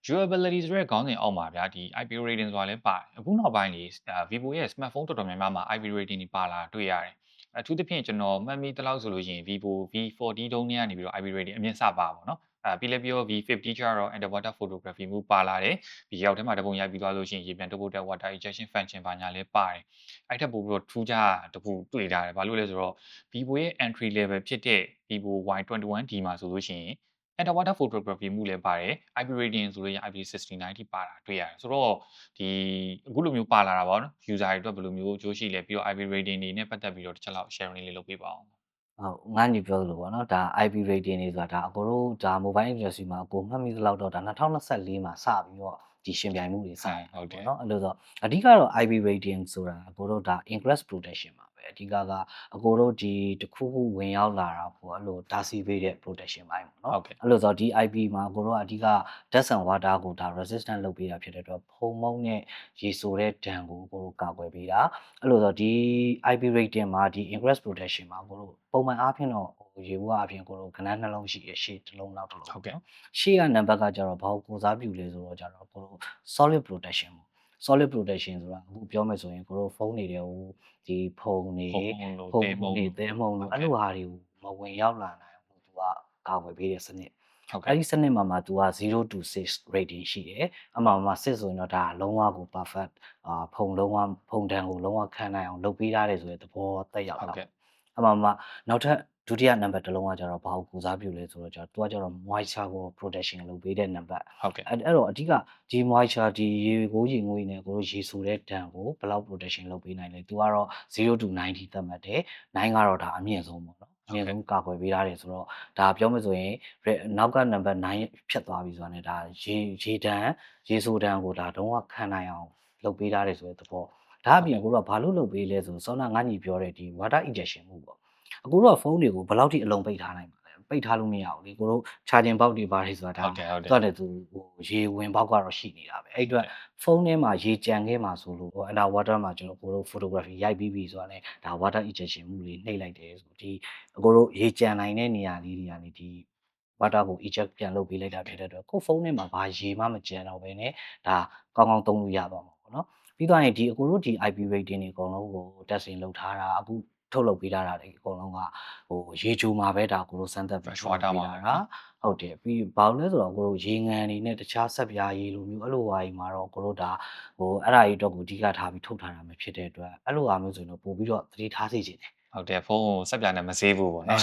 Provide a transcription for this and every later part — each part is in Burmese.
durability ဆိုတဲ့ခေါင်းစဉ်အောက်မှာဗျာဒီ IP rating ဆိုတာလည်းပါတယ်အခုနောက်ပိုင်းလေVivo ရဲ့ smartphone တော်တော်များများမှာ IP rating တွေပါလာတွေ့ရတယ်အထူးသဖြင့်ကျွန်တော်မှတ်မိသလောက်ဆိုလို့ရှိရင် Vivo V40 တုန်းကနေပြီးတော့ IP rating အမြင့်စပါပါတော့ပြီးလည်းပြော V50 ကျတော့ underwater photography မှုပါလာတယ်ဒီရောက်ထဲမှာတပုံရိုက်ပြီးသွားလို့ရှိရင်ရေပြန်တုပ်ဖို့တက် water ejection function ဘာညာလည်းပါတယ်အဲ့ထက်ပိုပြီးတော့ထူးခြားတခုတွေ့ထားတယ်ဘာလို့လဲဆိုတော့ Vivo ရဲ့ entry level ဖြစ်တဲ့ Vivo Y21D မှာဆိုလို့ရှိရင် underwater photography မှုလည်းပါတယ် IP rating ဆိုလို့ရ IP69 ထိပါတာတွေ့ရတယ်ဆိုတော့ဒီအခုလိုမျိုးပါလာတာပေါ့နော် user တွေအတွက်ဘယ်လိုမျိုးအကျိုးရှိလဲပြီးတော့ IP rating တွေနဲ့ပတ်သက်ပြီးတော့တစ်ချက်လောက် sharing လေးလုပ်ပေးပါအောင်ဟုတ်ငါညီပြောလို့ပေါ့နော်ဒါ IP rating တွေဆိုတာဒါအကိုတို့ဒါ mobile industry မှာအကိုမှတ်မိသလောက်တော့ဒါ2024မှာစပြီးတော့ဒီရှင်ပြိုင်မှုတွေစတယ်ဟုတ်တယ်ပေါ့နော်အဲ့လိုဆိုအဓိကတော့ IP rating ဆိုတာအကိုတို့ဒါ ingress protection ပါပဲအဓိကအကိုတို့ဒီတစ်ခုခုဝင်ရောက်လာတာပေါ့အဲ့လိုတားဆီးပေးတဲ့ protection ပိုင်းပေါ့နော်အဲ့လိုဆိုဒီ IP မှာအကိုတို့အဓိက dust and water ကိုဒါ resistant လုပ်ပေးတာဖြစ်တဲ့အတွက်ဖုံမုံနဲ့ရေဆိုတဲ့ဒဏ်ကိုအကိုတို့ကာကွယ်ပေးတာအဲ့လိုဆိုဒီ IP rating မှာဒီ ingress protection မှာအကိုတို့ပုံမှန်အားဖြင့်တော့ရေဘူးအပြင်ကိုလိုခဏနှလုံးရှိရရှေ့တစ်လုံးနောက်တစ်လုံးဟုတ်ကဲ့ရှေ့ကနံပါတ်ကကျတော့ဘာကိုကိုစားပြုလဲဆိုတော့ကျတော့ကိုလို solid protection ပေါ့ solid protection ဆိုတာအခုပြောမယ်ဆိုရင်ကိုလိုဖုန်းတွေတဲ့ဟိုဒီဖုန်းတွေတဲမုံလို့အဲ့လိုဟာတွေကိုမဝင်ရောက်လာနိုင်ဘူးသူကကာကွယ်ပေးတဲ့စနစ်အဲ့ဒီစနစ်မှာသူက0 to 6 rating ရှိတယ်အမှန်မှာ6ဆိုရင်တော့ဒါလုံးဝကို perfect ဖုံလုံးဝဖုံတန်းကိုလုံးဝခံနိုင်အောင်လုပ်ပေးထားတယ်ဆိုတဲ့သဘောတက်ရောက်တာအမှန်မှာနောက်ထပ်ဒုတိယနံပါတ်တစ်လုံးကကျတော့ဘာကိုကူစားပြုလဲဆိုတော့သူကကျတော့ moisture ကို protection လုပ်ပေးတဲ့နံပါတ်အဲ့တော့အဓိကဒီ moisture ဒီရေကိုရေငွေနဲ့ကိုရေဆိုတဲ့ဒဏ်ကိုဘယ်လောက် protection လုပ်ပေးနိုင်လဲသူကတော့0 to 9ထိသတ်မှတ်တယ်9ကတော့ဒါအမြင့်ဆုံးပေါ့နော်အမြင့်ဆုံးကာကွယ်ပေးထားတယ်ဆိုတော့ဒါပြောမယ်ဆိုရင်နောက်ကနံပါတ်9ဖြတ်သွားပြီဆိုတာ ਨੇ ဒါရေဒဏ်ရေဆိုဒဏ်ကိုဒါတော့ခံနိုင်အောင်လုပ်ပေးထားတယ်ဆိုတဲ့သဘောဒါအပြင်ကိုတော့ဘာလို့လုပ်ပေးလဲဆိုစောနာငါညီပြောတဲ့ဒီ water injection မှုပေါ့အခုတော့ဖုန်းတွေကိုဘယ်လောက်ထိအလုံးပိတ်ထားနိုင်မှာလဲပိတ်ထားလို့မရဘူးလေကိုတို့ charging box တွေပါတယ်ဆိုတာဒါတော့တယ်သူဟိုရေဝင်ပေါက်ကတော့ရှိနေတာပဲအဲ့အတွက်ဖုန်းထဲမှာရေကြံခဲ့မှာဆိုလို့ underwater မှာကျွန်တော်ကိုတို့ photography ရိုက်ပြီးပြီဆိုတာ ਨੇ ဒါ water injection မှုလေးနှိပ်လိုက်တယ်ဆိုဒီကိုတို့ရေကြံနိုင်တဲ့နေရာလေးတွေကနေဒီ water ကို eject ပြန်လုပ်ပေးလိုက်တာဖြစ်တဲ့အတွက်ကိုဖုန်းထဲမှာဘာရေမှမကြံတော့ဘဲနဲ့ဒါကောင်းကောင်းသုံးလို့ရသွားမှာပေါ့နော်ပြီးတော့ရင်ဒီအကိုတို့ဒီ IP rating တွေအကုန်လုံးကို testing လုပ်ထားတာအခုထုတ်လုပ်ပေးထားတာတွေအကုန်လုံးကဟိုရေချိုမှာပဲဒါကိုတို့စမ်းသပ်ပြီးထုတ်ပေးထားတာဟုတ်တယ်ပြီးဘာလို့လဲဆိုတော့ကိုတို့ရေငန်တွေနဲ့တခြားဆက်ပြားရေလိုမျိုးအဲ့လိုဟာကြီးမှာတော့ကိုတို့ဒါဟိုအဲ့ဒါကြီးတော့ကိုအဓိကထားပြီးထုတ်ထားတာမဖြစ်တဲ့အတွက်အဲ့လိုဟာမျိုးဆိုရင်တော့ပို့ပြီးတော့သတိထားစေချင်တယ်ဟုတ်တယ်ဖုန်းကိုစက်ပြနဲ့မဆေးဘူးပေါ့နော်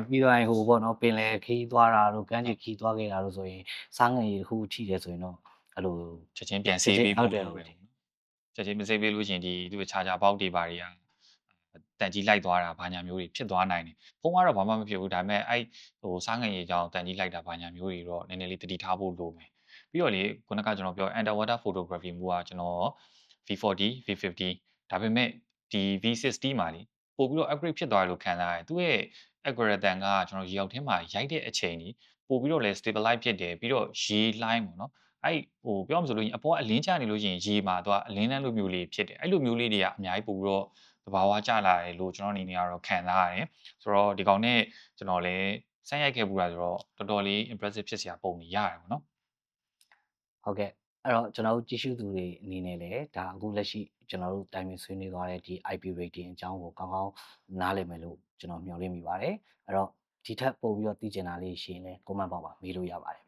ပြီးတော့ဟိုပေါ့နော်ပင်လယ်ခီးသွားတာတို့ကမ်းခြေခီးသွားခဲ့တာတို့ဆိုရင်စားငယ်ရေတစ်ခုထိတယ်ဆိုရင်တော့အဲ့လိုချက်ချင်းပြန်ဆေးပေးဖို့လိုပဲချက်ချင်းမဆေးပေးလို့ရှိရင်ဒီသူ့ချာချာပေါက်တွေပါတွေကတန်ကြီးလိုက်သွားတာဘာညာမျိုးတွေဖြစ်သွားနိုင်တယ်ဖုန်းကတော့ဘာမှမဖြစ်ဘူးဒါပေမဲ့အဲ့ဟိုစားငယ်ရေကြောင့်တန်ကြီးလိုက်တာဘာညာမျိုးတွေတော့နည်းနည်းလေးတတိထားဖို့လိုမယ်ပြီးတော့လေခုနကကျွန်တော်ပြော underwater photography မှုကကျွန်တော် V40 V50 ဒါပေမဲ့ဒီ V60 မှာလေပို့ပြီးတော့ upgrade ဖြစ်သွားတယ်လို့ခံစားရတယ်သူ့ရဲ့ algorithm ကကျွန်တော်ရေအောက်ထဲမှာရိုက်တဲ့အချိန်ကြီးပို့ပြီးတော့လဲ stabilize ဖြစ်တယ်ပြီးတော့ရေလှိုင်းပေါ့နော်အဲ့ဟိုပြောမှဆိုလို့ရင်အပေါ်ကအလင်းကျနေလို့ရှိရင်ရေမှာတော့အလင်းတန်းလိုမျိုးလေးဖြစ်တယ်အဲ့လိုမျိုးလေးတွေကအများကြီးပို့ပြီးတော့သဘာဝကျလာတယ်လို့ကျွန်တော်အနေနဲ့ကတော့ခံစားရတယ်ဆိုတော့ဒီကောင်နဲ့ကျွန်တော်လည်းစမ်းရိုက်ခဲ့ပူတာဆိုတော့တော်တော်လေး impressive ဖြစ်စရာပုံနေရတယ်ပေါ့နော်ဟုတ်ကဲ့အဲ့တော့ကျွန်တော်တို့ကြည့်ရှုသူတွေအနေနဲ့လည်းဒါအခုလက်ရှိကျွန်တော်တို့တိုင်ပင်ဆွေးနွေးသွားတဲ့ဒီ IP rating အကြောင်းကိုကောင်းကောင်းနားလည်မယ်လို့ကျွန်တော်မျှော်လင့်မိပါတယ်အဲ့တော့ဒီထက်ပိုပြီးတော့သိချင်တာလေးရှိရင်လည်း comment box မှာမေးလို့ရပါတယ်